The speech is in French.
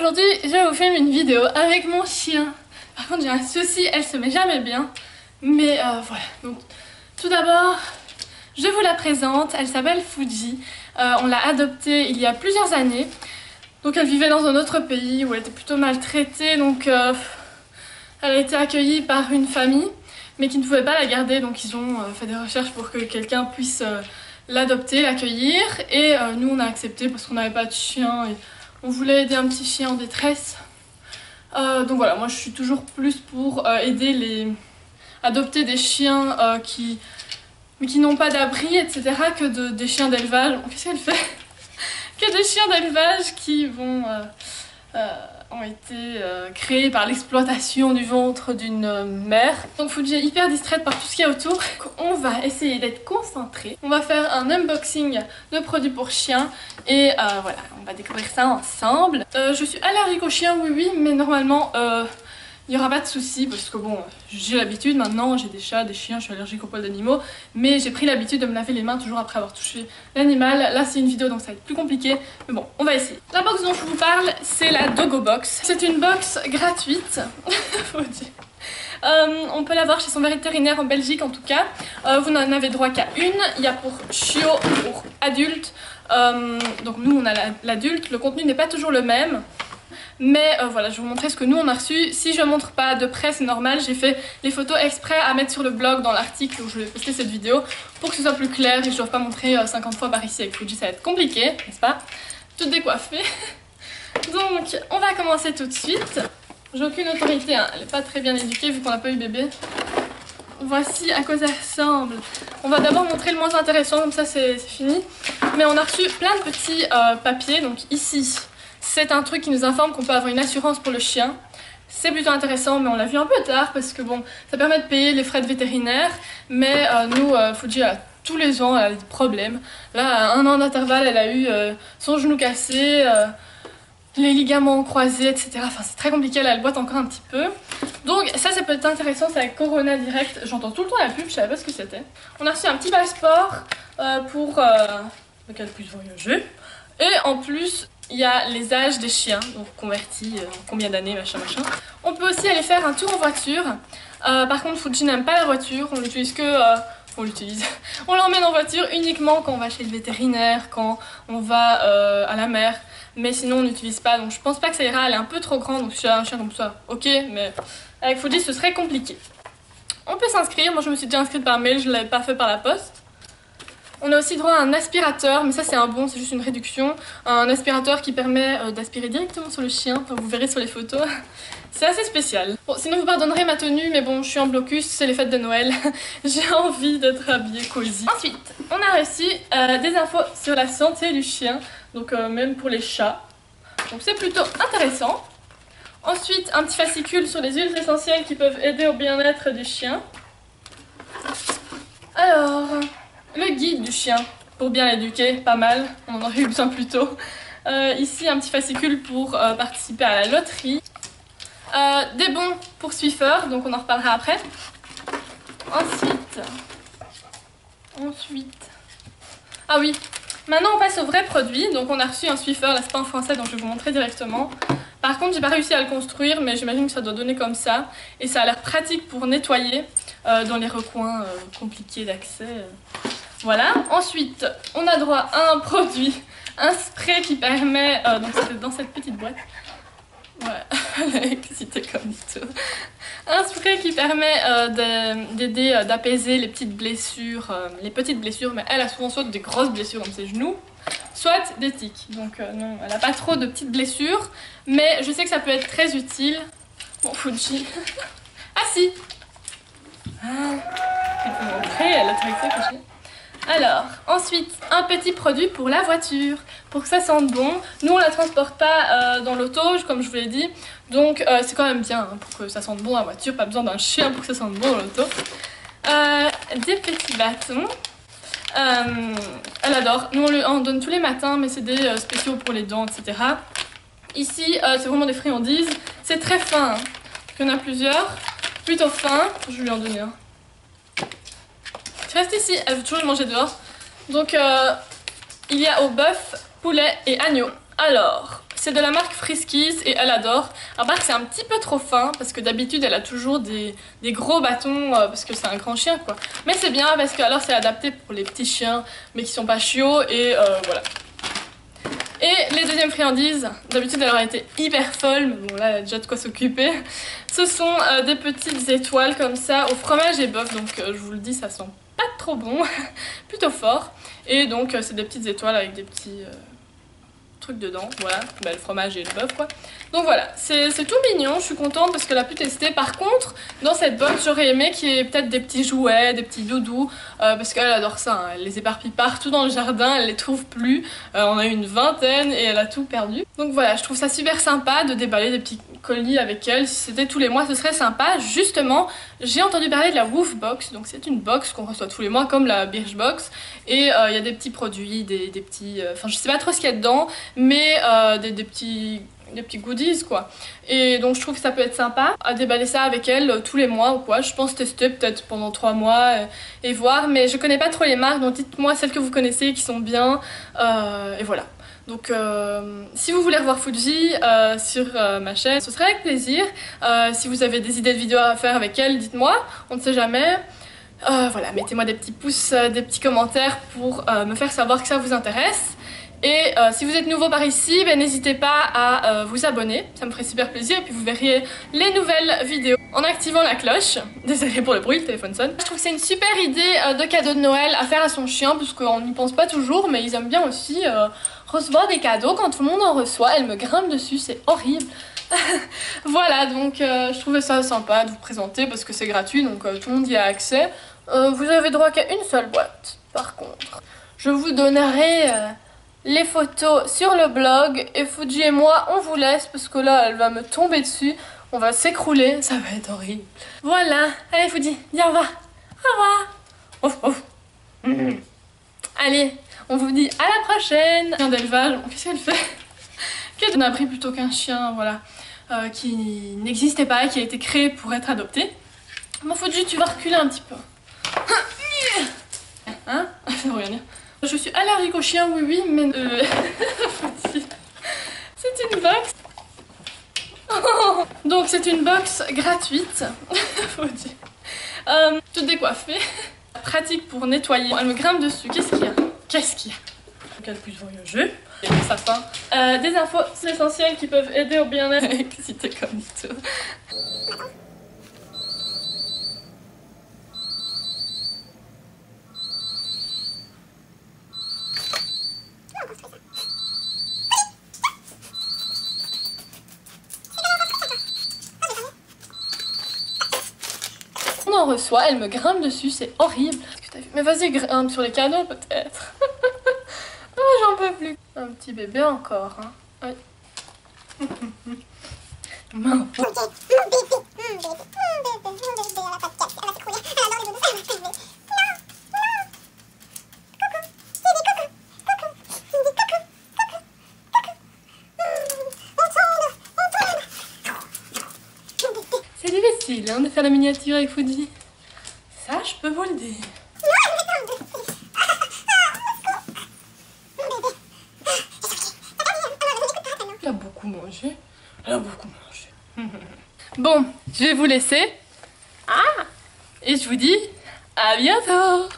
Aujourd'hui, je vais vous faire une vidéo avec mon chien. Par contre, j'ai un souci, elle se met jamais bien. Mais voilà, donc tout d'abord, je vous la présente. Elle s'appelle Fuji. On l'a adoptée il y a plusieurs années. Donc elle vivait dans un autre pays où elle était plutôt maltraitée. Donc elle a été accueillie par une famille, mais qui ne pouvait pas la garder. Donc ils ont fait des recherches pour que quelqu'un puisse l'adopter, l'accueillir. Et nous, on a accepté parce qu'on n'avait pas de chien. Et on voulait aider un petit chien en détresse. Donc voilà, moi je suis toujours plus pour aider adopter des chiens qui n'ont pas d'abri, etc. que des chiens d'élevage. Qu'est-ce qu'elle fait? Que des chiens d'élevage qui ont été créés par l'exploitation du ventre d'une mère. Donc Fuji est hyper distraite par tout ce qu'il y a autour. On va essayer d'être concentré. On va faire un unboxing de produits pour chiens et voilà, on va découvrir ça ensemble. Je suis allergique aux chiens, oui, mais normalement il n'y aura pas de souci parce que bon, j'ai l'habitude maintenant, j'ai des chats, des chiens, je suis allergique aux poils d'animaux, mais j'ai pris l'habitude de me laver les mains toujours après avoir touché l'animal. Là c'est une vidéo donc ça va être plus compliqué, mais bon, on va essayer. La box dont je vous parle, c'est la Dogo Box. C'est une box gratuite, faut dire. On peut l'avoir chez son vétérinaire en Belgique en tout cas. Vous n'en avez droit qu'à une. Il y a pour chiot, pour adulte. Donc nous on a l'adulte, le contenu n'est pas toujours le même. Mais voilà, je vais vous montrer ce que nous on a reçu. Si je ne montre pas de près, c'est normal. J'ai fait les photos exprès à mettre sur le blog dans l'article où je vais poster cette vidéo pour que ce soit plus clair et je ne dois pas montrer 50 fois par ici avec Fuji, ça va être compliqué, n'est-ce pas? Toute décoiffée. Donc, on va commencer tout de suite. J'ai aucune autorité, hein. Elle n'est pas très bien éduquée vu qu'on n'a pas eu bébé. Voici à quoi ça ressemble. On va d'abord montrer le moins intéressant, comme ça c'est fini. Mais on a reçu plein de petits papiers, donc ici. C'est un truc qui nous informe qu'on peut avoir une assurance pour le chien. C'est plutôt intéressant, mais on l'a vu un peu tard parce que bon, ça permet de payer les frais de vétérinaire. Mais nous, Fuji, tous les ans, elle a des problèmes. Là, à 1 an d'intervalle, elle a eu son genou cassé, les ligaments croisés, etc. Enfin, c'est très compliqué, elle boite encore un petit peu. Donc ça peut être intéressant, c'est avec Corona Direct. J'entends tout le temps la pub, je savais pas ce que c'était. On a reçu un petit passeport pour qu'elle puisse voyager. Et en plus, il y a les âges des chiens, donc convertis, combien d'années, machin. On peut aussi aller faire un tour en voiture. Par contre, Fuji n'aime pas la voiture, on l'utilise que... on l'emmène en voiture uniquement quand on va chez le vétérinaire, quand on va à la mer. Mais sinon, on n'utilise pas, donc je pense pas que ça ira, elle est un peu trop grande, donc si j'ai un chien comme ça, ok, mais avec Fuji, ce serait compliqué. On peut s'inscrire, moi je me suis déjà inscrite par mail, je ne l'avais pas fait par la poste. On a aussi droit à un aspirateur, mais ça c'est un bon, c'est juste une réduction. Un aspirateur qui permet d'aspirer directement sur le chien, enfin, vous verrez sur les photos. C'est assez spécial. Bon, sinon vous pardonnerez ma tenue, mais bon, je suis en blocus, c'est les fêtes de Noël. J'ai envie d'être habillée cosy. Ensuite, on a reçu des infos sur la santé du chien, donc même pour les chats. Donc c'est plutôt intéressant. Ensuite, un petit fascicule sur les huiles essentielles qui peuvent aider au bien-être du chien. Alors... le guide du chien, pour bien l'éduquer, pas mal, on en aurait eu besoin plus tôt. Ici, un petit fascicule pour participer à la loterie. Des bons pour Swiffer, donc on en reparlera après. Ensuite... ah oui, maintenant on passe au vrai produit. Donc on a reçu un Swiffer, là c'est pas en français, donc je vais vous montrer directement. Par contre, j'ai pas réussi à le construire, mais j'imagine que ça doit donner comme ça. Et ça a l'air pratique pour nettoyer dans les recoins compliqués d'accès. Voilà, ensuite on a droit à un produit, un spray qui permet, donc c'était dans cette petite boîte, ouais, l'électricité comme tout, un spray qui permet d'aider, d'apaiser les petites blessures, mais elle a souvent soit des grosses blessures comme ses genoux, soit des tics, donc non, elle n'a pas trop de petites blessures, mais je sais que ça peut être très utile. Bon, Fuji, ah si, elle peut montrer, elle a trouvé ça caché. Alors, ensuite, un petit produit pour la voiture, pour que ça sente bon. Nous, on la transporte pas dans l'auto, comme je vous l'ai dit. Donc, c'est quand même bien hein, pour que ça sente bon la voiture. Pas besoin d'un chien pour que ça sente bon dans l'auto. Des petits bâtons. Elle adore. Nous, on en donne tous les matins, mais c'est des spéciaux pour les dents, etc. Ici, c'est vraiment des friandises. C'est très fin. Hein. Il y en a plusieurs. Plutôt fin. Je vais lui en donner un. Reste ici, elle veut toujours le manger dehors. Donc il y a au bœuf, poulet et agneau. Alors, C'est de la marque Friskies et elle adore. À part que c'est un petit peu trop fin parce que d'habitude elle a toujours des gros bâtons parce que c'est un grand chien quoi. Mais c'est bien parce que alors c'est adapté pour les petits chiens mais qui sont pas chiots et voilà. Et les deuxièmes friandises, d'habitude elle aurait été hyper folle, mais bon là elle a déjà de quoi s'occuper. Ce sont des petites étoiles comme ça au fromage et bœuf, donc je vous le dis ça sent pas trop bon, plutôt fort. Et donc c'est des petites étoiles avec des petits trucs dedans, voilà, bah, le fromage et le bœuf quoi. Donc voilà, c'est tout mignon, je suis contente parce qu'elle a pu tester. Par contre, dans cette box j'aurais aimé qu'il y ait peut-être des petits jouets, des petits doudous, parce qu'elle adore ça, hein. Elle les éparpille partout dans le jardin, elle les trouve plus, on a eu une vingtaine et elle a tout perdu. Donc voilà, je trouve ça super sympa de déballer des petits colis avec elle. Si c'était tous les mois ce serait sympa. Justement, j'ai entendu parler de la Woof Box, donc c'est une box qu'on reçoit tous les mois comme la Birchbox, et il y a des petits produits, des petits, enfin je sais pas trop ce qu'il y a dedans, mais des petits goodies quoi. Et donc je trouve que ça peut être sympa à déballer ça avec elle tous les mois ou quoi. Je pense tester peut-être pendant 3 mois et voir, mais je connais pas trop les marques, donc dites-moi celles que vous connaissez qui sont bien, et voilà. Donc si vous voulez revoir Fuji sur ma chaîne, ce serait avec plaisir. Si vous avez des idées de vidéos à faire avec elle, dites-moi, on ne sait jamais. Voilà, mettez-moi des petits pouces, des petits commentaires pour me faire savoir que ça vous intéresse. Et si vous êtes nouveau par ici, ben, n'hésitez pas à vous abonner, ça me ferait super plaisir. Et puis vous verriez les nouvelles vidéos en activant la cloche. Désolée pour le bruit, le téléphone sonne. Je trouve que c'est une super idée de cadeau de Noël à faire à son chien, parce qu'on n'y pense pas toujours, mais ils aiment bien aussi recevoir des cadeaux. Quand tout le monde en reçoit, elle me grimpe dessus, c'est horrible. Voilà, donc je trouvais ça sympa de vous présenter parce que c'est gratuit, donc tout le monde y a accès. Vous avez droit qu'à une seule boîte, par contre. Je vous donnerai les photos sur le blog, et Fuji et moi on vous laisse parce que là elle va me tomber dessus, on va s'écrouler, ça va être horrible. Voilà, allez Fuji, dis au revoir. Au revoir. Ouf, ouf. Allez, on vous dit à la prochaine. Chien d'élevage, qu'est-ce qu'elle fait? Qu'elle a pris plutôt qu'un chien, voilà, qui n'existait pas et qui a été créé pour être adopté. Bon Fuji, tu vas reculer un petit peu. Hein? Ça veut rien dire. Je suis allergique aux chiens, oui, mais c'est une box. Donc c'est une box gratuite, faut dire. Toute décoiffée, pratique pour nettoyer. Elle me grimpe dessus. Qu'est-ce qu'il y a? Qu'est-ce qu'il y a? Qu'elle puisse voyager. Et pour sa fin, des infos essentielles qui peuvent aider au bien-être. Excité comme tout. On en reçoit, elle me grimpe dessus, c'est horrible. Mais vas-y, grimpe sur les cadeaux peut-être. Oh, j'en peux plus. Un petit bébé encore, hein. Oui. Maman. C'est difficile hein, de faire la miniature avec Fuji. Ça, je peux vous le dire. Elle a beaucoup mangé. Elle a beaucoup mangé. Bon, je vais vous laisser. Ah! Et je vous dis à bientôt!